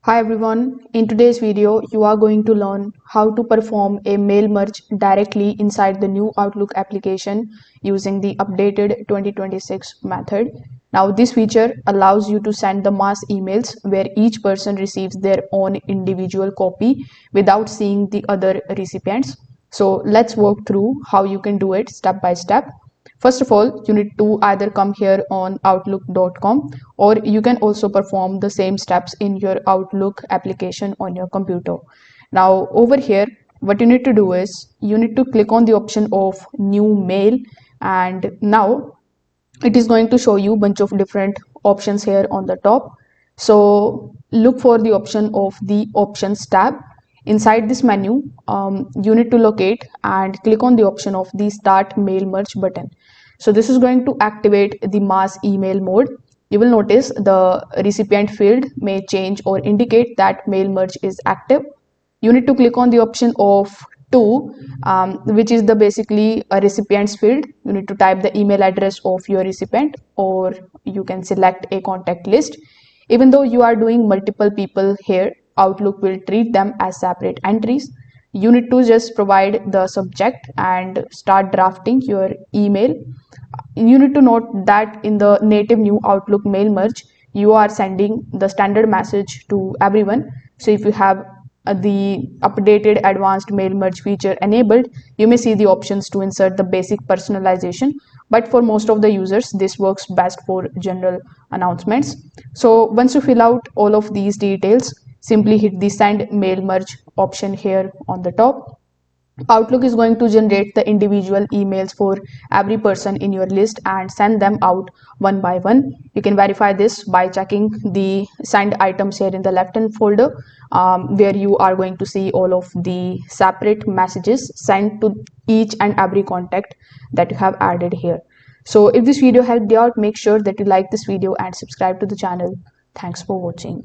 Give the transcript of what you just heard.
Hi everyone, in today's video you are going to learn how to perform a mail merge directly inside the new Outlook application using the updated 2026 method. Now this feature allows you to send the mass emails where each person receives their own individual copy without seeing the other recipients. So let's walk through how you can do it step by step. First of all, you need to either come here on outlook.com, or you can also perform the same steps in your Outlook application on your computer. Now over here, what you need to do is you need to click on the option of new mail, and now it is going to show you a bunch of different options here on the top. So look for the option of the options tab. Inside this menu, you need to locate and click on the option of the start mail merge button. So this is going to activate the mass email mode. You will notice the recipient field may change or indicate that mail merge is active. You need to click on the option of two, which is the basically a recipient's field. You need to type the email address of your recipient, or you can select a contact list. Even though you are doing multiple people here, Outlook will treat them as separate entries. You need to just provide the subject and start drafting your email. You need to note that in the native new Outlook mail merge, you are sending the standard message to everyone. So if you have the updated advanced mail merge feature enabled, you may see the options to insert the basic personalization, but for most of the users this works best for general announcements. So once you fill out all of these details, simply hit the send mail merge option here on the top. Outlook is going to generate the individual emails for every person in your list and send them out one by one. You can verify this by checking the send items here in the left hand folder, where you are going to see all of the separate messages sent to each and every contact that you have added here. So if this video helped you out, make sure that you like this video and subscribe to the channel. Thanks for watching.